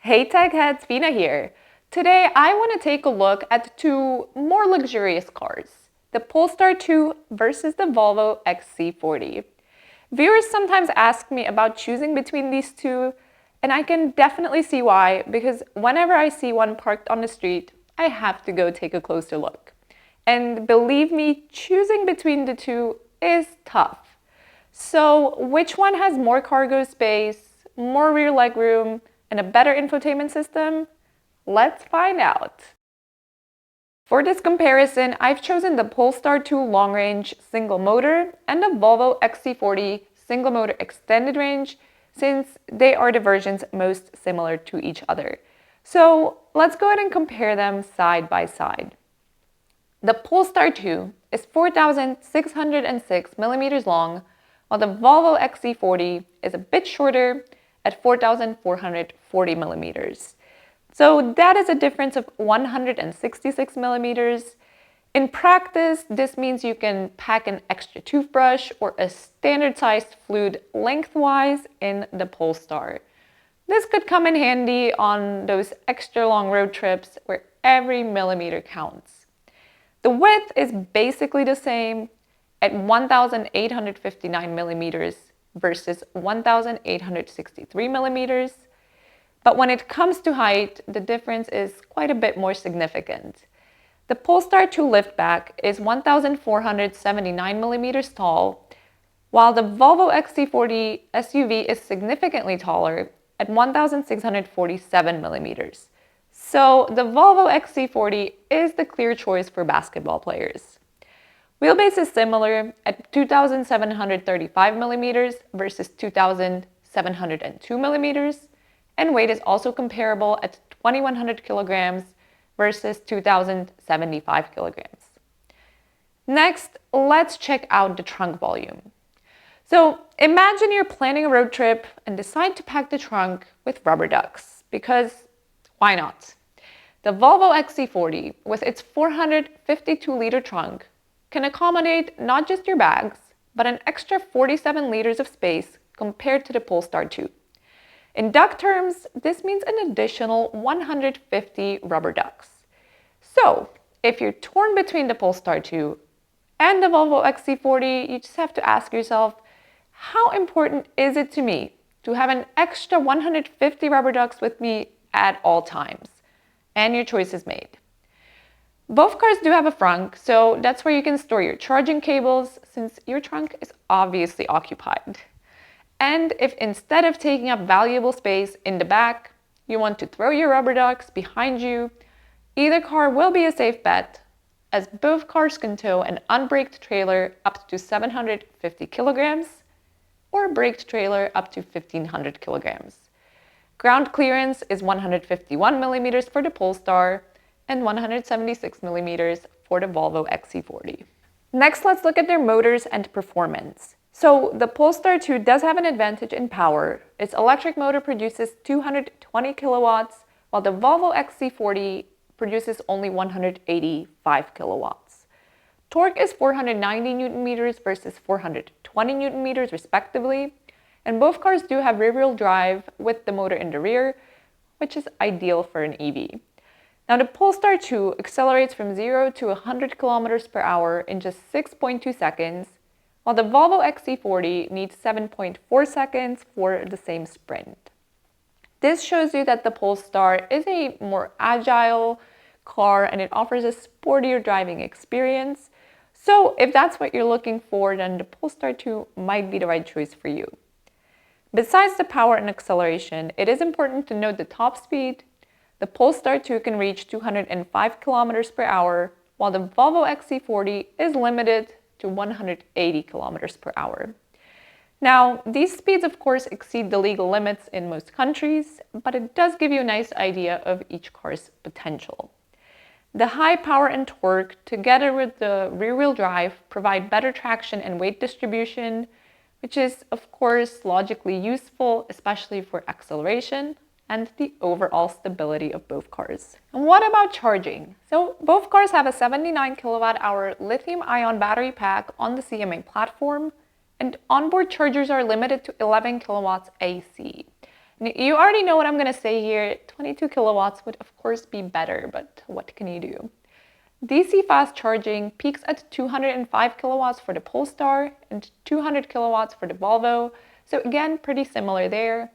Hey tech heads, Vina here. Today I want to take a look at two more luxurious cars, the Polestar 2 versus the Volvo XC40. Viewers sometimes ask me about choosing between these two, and I can definitely see why, because whenever I see one parked on the street, I have to go take a closer look. And believe me, choosing between the two is tough. So which one has more cargo space, more rear legroom, and a better infotainment system? Let's find out. For this comparison, I've chosen the Polestar 2 long-range single motor and the Volvo XC40 single motor extended range, since they are the versions most similar to each other. So let's go ahead and compare them side by side. The Polestar 2 is 4,606 millimeters long, while the Volvo XC40 is a bit shorter at 4,440 millimeters. So that is a difference of 166 millimeters. In practice, this means you can pack an extra toothbrush or a standard sized flute lengthwise in the Polestar. This could come in handy on those extra long road trips where every millimeter counts. The width is basically the same at 1,859 millimeters versus 1,863 millimeters. But when it comes to height, the difference is quite a bit more significant. The Polestar 2 liftback is 1,479 millimeters tall, while the Volvo XC40 SUV is significantly taller at 1,647 millimeters. So the Volvo XC40 is the clear choice for basketball players. Wheelbase is similar at 2,735 millimeters versus 2,702 millimeters, and weight is also comparable at 2,100 kilograms versus 2,075 kilograms. Next, let's check out the trunk volume. So imagine you're planning a road trip and decide to pack the trunk with rubber ducks, because why not? The Volvo XC40, with its 452-liter trunk, can accommodate not just your bags, but an extra 47 liters of space compared to the Polestar 2. In duct terms, this means an additional 150 rubber ducks. So, if you're torn between the Polestar 2 and the Volvo XC40, you just have to ask yourself, how important is it to me to have an extra 150 rubber ducks with me at all times? And your choice is made. Both cars do have a frunk, so that's where you can store your charging cables, since your trunk is obviously occupied. And if instead of taking up valuable space in the back, you want to throw your rubber ducks behind you, either car will be a safe bet, as both cars can tow an unbraked trailer up to 750 kilograms or a braked trailer up to 1,500 kilograms. Ground clearance is 151 millimeters for the Polestar and 176 millimeters for the Volvo XC40. Next, let's look at their motors and performance. So the Polestar 2 does have an advantage in power. Its electric motor produces 220 kilowatts, while the Volvo XC40 produces only 185 kilowatts. Torque is 490 newton meters versus 420 newton meters respectively, and both cars do have rear-wheel drive with the motor in the rear, which is ideal for an EV. Now the Polestar 2 accelerates from 0 to 100 kilometers per hour in just 6.2 seconds, while the Volvo XC40 needs 7.4 seconds for the same sprint. This shows you that the Polestar is a more agile car and it offers a sportier driving experience. So if that's what you're looking for, then the Polestar 2 might be the right choice for you. Besides the power and acceleration, it is important to note the top speed. The Polestar 2 can reach 205 kilometers per hour, while the Volvo XC40 is limited to 180 kilometers per hour. Now, these speeds of course exceed the legal limits in most countries, but it does give you a nice idea of each car's potential. The high power and torque, together with the rear-wheel drive, provide better traction and weight distribution, which is of course logically useful, especially for acceleration and the overall stability of both cars. And what about charging? So both cars have a 79 kilowatt-hour lithium-ion battery pack on the CMA platform, and onboard chargers are limited to 11 kilowatts AC. And you already know what I'm going to say here. 22 kilowatts would of course be better, but what can you do? DC fast charging peaks at 205 kilowatts for the Polestar and 200 kilowatts for the Volvo. So again, pretty similar there.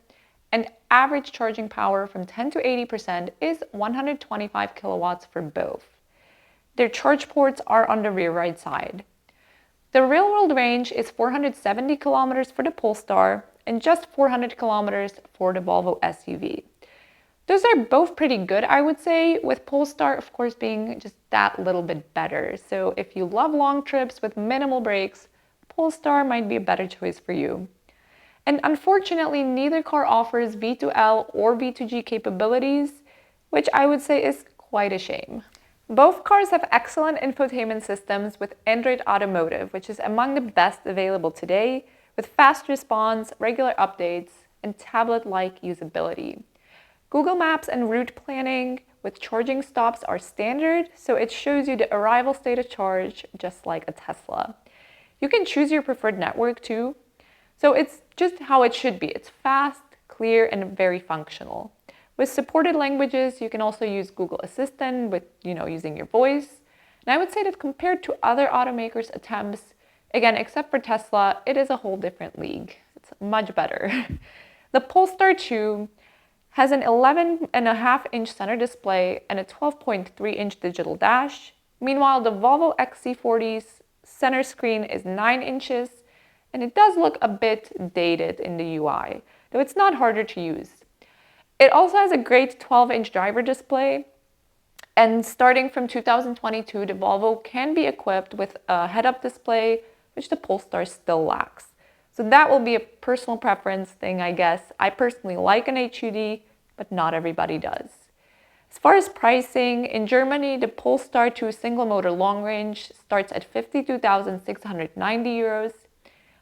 And average charging power from 10 to 80% is 125 kilowatts for both. Their charge ports are on the rear right side. The real-world range is 470 kilometers for the Polestar and just 400 kilometers for the Volvo SUV. Those are both pretty good, I would say, with Polestar, of course, being just that little bit better. So if you love long trips with minimal brakes, Polestar might be a better choice for you. And unfortunately, neither car offers V2L or V2G capabilities, which I would say is quite a shame. Both cars have excellent infotainment systems with Android Automotive, which is among the best available today, with fast response, regular updates, and tablet-like usability. Google Maps and route planning with charging stops are standard, so it shows you the arrival state of charge, just like a Tesla. You can choose your preferred network too, so it's just how it should be. It's fast, clear, and very functional. With supported languages, you can also use Google Assistant with, using your voice. And I would say that compared to other automakers' attempts, again, except for Tesla, it is a whole different league. It's much better. The Polestar 2 has an 11.5-inch center display and a 12.3-inch digital dash. Meanwhile, the Volvo XC40's center screen is 9 inches, and it does look a bit dated in the UI, though it's not harder to use. It also has a great 12-inch driver display, and starting from 2022, the Volvo can be equipped with a head-up display, which the Polestar still lacks. So that will be a personal preference thing, I guess. I personally like an HUD, but not everybody does. As far as pricing, in Germany, the Polestar 2 single-motor long range starts at 52,690 euros,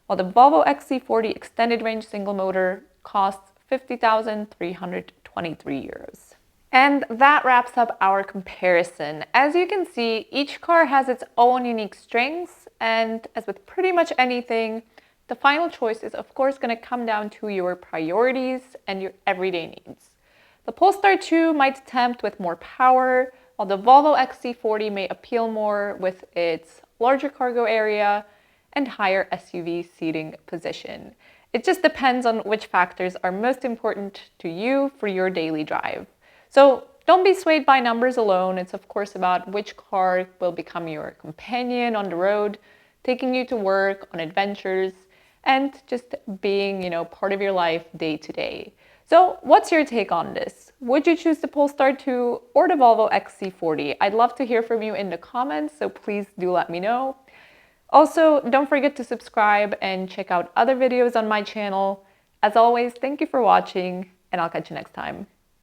while the Volvo XC40 extended range single motor costs 50,323 euros. And that wraps up our comparison. As you can see, each car has its own unique strengths, and as with pretty much anything, the final choice is of course going to come down to your priorities and your everyday needs. The Polestar 2 might tempt with more power, while the Volvo XC40 may appeal more with its larger cargo area and higher SUV seating position. It just depends on which factors are most important to you for your daily drive. So don't be swayed by numbers alone. It's of course about which car will become your companion on the road, taking you to work, on adventures, and just being, part of your life day to day. So what's your take on this? Would you choose the Polestar 2 or the Volvo XC40? I'd love to hear from you in the comments, so please do let me know. Also, don't forget to subscribe and check out other videos on my channel. As always, thank you for watching, and I'll catch you next time.